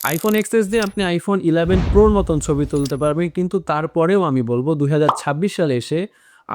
IPhone XS দিয়ে আপনি iPhone 11 প্রোর মতন ছবি তুলতে পারবেন, কিন্তু তারপরেও আমি বলবো 2026 সালে এসে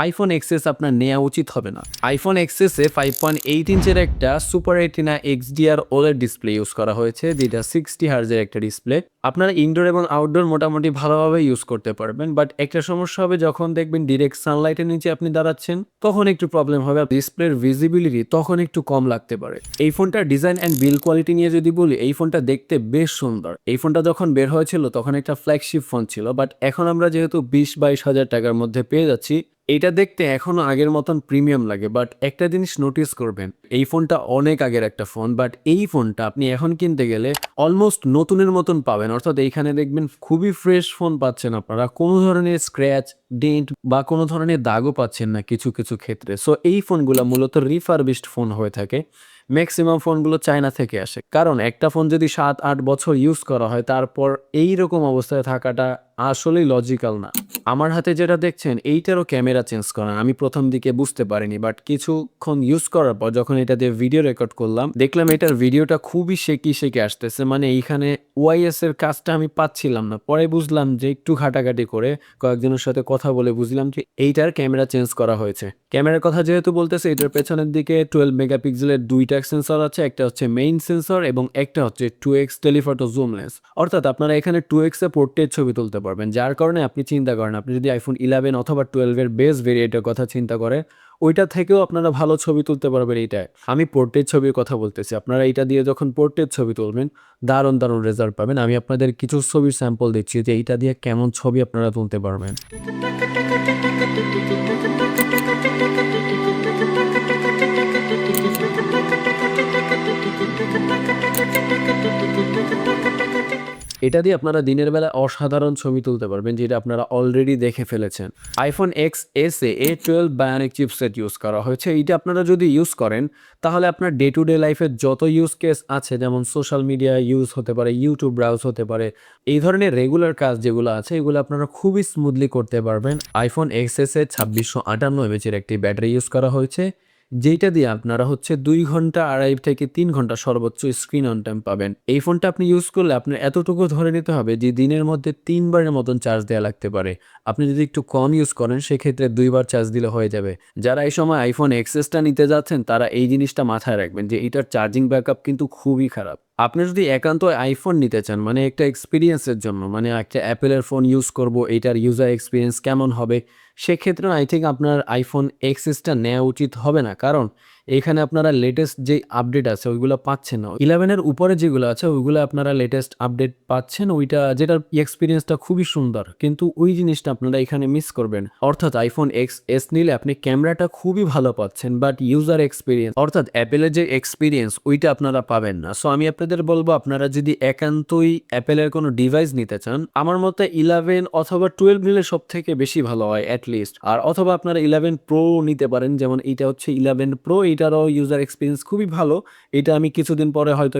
আইফোন এক্সএস আপনার নেওয়া উচিত হবে না। আইফোন এক্সএসে 5.8 ইঞ্চের একটা super retina XDR OLED display use করা হয়েছে, যেটা 60 হার্জের একটা ডিসপ্লে। আপনারা ইনডোর এবং আউটডোর মোটামুটি ভালোভাবে ইউজ করতে পারবেন, বাট একটা সমস্যা হবে যখন দেখবেন ডিরেক্ট সানলাইটের নিচে আপনি দাঁড়াচ্ছেন, তখন একটু প্রবলেম হবে। ডিসপ্লের ভিজিবিলিটি তখন একটু কম লাগতে পারে। এই ফোনটার ডিজাইন অ্যান্ড বিল্ড কোয়ালিটি নিয়ে যদি বলি, এই ফোনটা দেখতে বেশ সুন্দর। এই ফোনটা যখন বের হয়েছিল তখন একটা ফ্ল্যাগশিপ ফোন ছিল, বাট এখন আমরা যেহেতু 20-22 হাজার টাকার মধ্যে পেয়ে যাচ্ছি, এটা দেখতে এখনো আগের মতন প্রিমিয়াম লাগে। বাট একটা জিনিস নোটিস করবেন, এই ফোনটা অনেক আগের একটা ফোন, বাট এই ফোনটা আপনি এখন কিনতে গেলে অলমোস্ট নতুনের মতন পাবেন। অর্থাৎ এইখানে দেখবেন খুবই ফ্রেশ ফোন পাচ্ছেন আপনারা, কোনো ধরনের স্ক্র্যাচ, ডেন্ট বা কোনো ধরনের দাগও পাচ্ছেন না কিছু কিছু ক্ষেত্রে। সো এই ফোনগুলো মূলত রিফারবিশড ফোন হয়ে থাকে। ম্যাক্সিমাম ফোনগুলো চায়না থেকে আসে, কারণ একটা ফোন যদি 7-8 বছর ইউজ করা হয় তারপর এই রকম অবস্থায় থাকাটা আসলেই লজিক্যাল না। আমার হাতে যেটা দেখছেন এইটারও ক্যামেরা চেঞ্জ করা, আমি প্রথম দিকে বুঝতে পারিনি, বাট কিছুক্ষণ ইউজ করার পর যখন এটা দিয়ে ভিডিও রেকর্ড করলাম, দেখলাম এটার ভিডিওটা খুবই শেকি আসতেছে। মানে এইখানে ওআইএস এর কাজটা আমি পাচ্ছিলাম না। পরে বুঝলাম যে একটু ঘাটাঘাটি করে কয়েকজনের সাথে কথা বলে বুঝলাম যে এইটার ক্যামেরা চেঞ্জ করা হয়েছে। ক্যামেরার কথা যেহেতু বলতেছে, এটার পেছনের দিকে 12 মেগাপিক্সেলের দুইটা সেন্সর আছে, একটা হচ্ছে মেইন সেন্সর এবং একটা হচ্ছে 2x টেলিফটো জুম লেন্স। অর্থাৎ আপনারা এখানে 2x এ পোর্ট্রেট ছবি তুলতে পারবেন, যার কারণে আপনি চিন্তা করেন আপনি যদি আইফোন 11 অথবা 12 এর বেস ভেরিয়েন্টের কথা চিন্তা করে, ওইটা থেকেও আপনারা ভালো ছবি তুলতে পারবেন। এইটায় আমি পোর্ট্রেট ছবির কথা বলতেছি। আপনারা এটা দিয়ে যখন পোর্ট্রেট ছবি তুলবেন, দারুণ দারুণ রেজাল্ট পাবেন। আমি আপনাদের কিছু ছবির স্যাম্পল দিচ্ছি যে এইটা দিয়ে কেমন ছবি আপনারা তুলতে পারবেন। এটা দিয়ে আপনারা দিনের বেলা অসাধারণ ছবি তুলতে পারবেন, যেটা আপনারা অলরেডি দেখে ফেলেছেন। IPhone x S A A12 bionic chipset use করা হয়েছে। এইটা আপনারা যদি ইউজ করেন তাহলে আপনার ডে টু ডে লাইফের যত ইউজ কেস আছে, যেমন সোশ্যাল মিডিয়া ইউজ হতে পারে, ইউটিউব ব্রাউজ হতে পারে, এই ধরনের রেগুলার কাজ যেগুলো আছে এগুলো আপনারা খুবই স্মুথলি করতে পারবেন। আইফোন এক্স এস এ 2658 এমএচের একটি ব্যাটারি ইউজ করা হয়েছে, যেটা দিয়ে আপনারা হচ্ছে 2 ঘন্টা 2.5 থেকে 3 ঘন্টা সর্বোচ্চ স্ক্রিন অন টাইম পাবেন। এই ফোনটা আপনি ইউজ করলে আপনার এতটুকু ধরে নিতে হবে যে দিনের মধ্যে 3 বারের মতন চার্জ দেওয়া লাগতে পারে। আপনি যদি একটু কম ইউজ করেন সেক্ষেত্রে 2 বার চার্জ দিলে হয়ে যাবে। যারা এই সময় আইফোন এক্সএসটা নিতে যাচ্ছেন তারা এই জিনিসটা মাথায় রাখবেন যে এটার চার্জিং ব্যাকআপ কিন্তু খুবই খারাপ। আপনি যদি একান্ত আইফোন নিতে চান, মানে একটা এক্সপিরিয়েন্সের জন্য, মানে একটা অ্যাপেলের ফোন ইউজ করব, এইটার ইউজার এক্সপিরিয়েন্স কেমন হবে, সেক্ষেত্রে আই থিঙ্ক আপনার আইফোন এক্সএসটা নেওয়া উচিত হবে না। কারণ এখানে আপনারা লেটেস্ট যে আপডেট আছে ওইগুলো পাচ্ছেন না। 11 উপরে যেগুলো আছে ওইগুলো আপনারা লেটেস্ট আপডেট পাচ্ছেন, ওইটা যেটার এক্সপিরিয়েন্সটা খুবই সুন্দর, কিন্তু ওই জিনিসটা আপনারা এখানে মিস করবেন। অর্থাৎ আইফোন এক্স এস নিলে আপনি ক্যামেরাটা খুবই ভালো পাচ্ছেন, বাট ইউজার এক্সপিরিয়েন্স অর্থাৎ অ্যাপেলের যে এক্সপিরিয়েন্স ওইটা আপনারা পাবেন না। সো আমি আপনাদের বলবো, আপনারা যদি একান্তই অ্যাপেলের কোনো ডিভাইস নিতে চান, আমার মতে 11 অথবা 12 নিলে সব থেকে বেশি ভালো হয় লিস্ট। আর অথবা আপনারা 11 প্রো নিতে পারেন, যেমন এইটা হচ্ছে 11 প্রো, এটারও ইউজার এক্সপিরিয়েন্স খুবই ভালো। এটা আমি কিছুদিন পরে হয়তো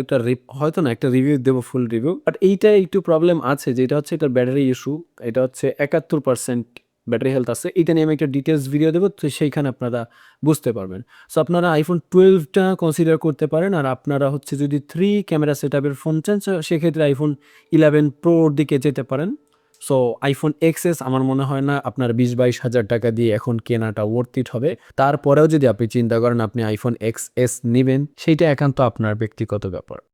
একটা রিভিউ দেবো, ফুল রিভিউ। বাট এইটা একটু প্রবলেম আছে, যেটা হচ্ছে এটার ব্যাটারি ইস্যু। এটা হচ্ছে 71% ব্যাটারি হেলথ আছে। এটা নিয়ে আমি একটা ডিটেলস ভিডিও দেবো, তো সেইখানে আপনারা বুঝতে পারবেন। সো আপনারা আইফোন 12টা কনসিডার করতে পারেন। আর আপনারা হচ্ছে যদি 3 ক্যামেরা সেটআপের ফোন চান সেক্ষেত্রে আইফোন 11 প্রোর দিকে যেতে পারেন। সো আইফোন এক্সএস আমার মনে হয় না আপনার 20-22 হাজার টাকা দিয়ে এখন কেনাটা ওয়ার্থ ইট হবে। তারপরেও যদি আপনি চিন্তা করেন আপনি আইফোন এক্সএস নেবেন, সেইটা একান্ত আপনার ব্যক্তিগত ব্যাপার।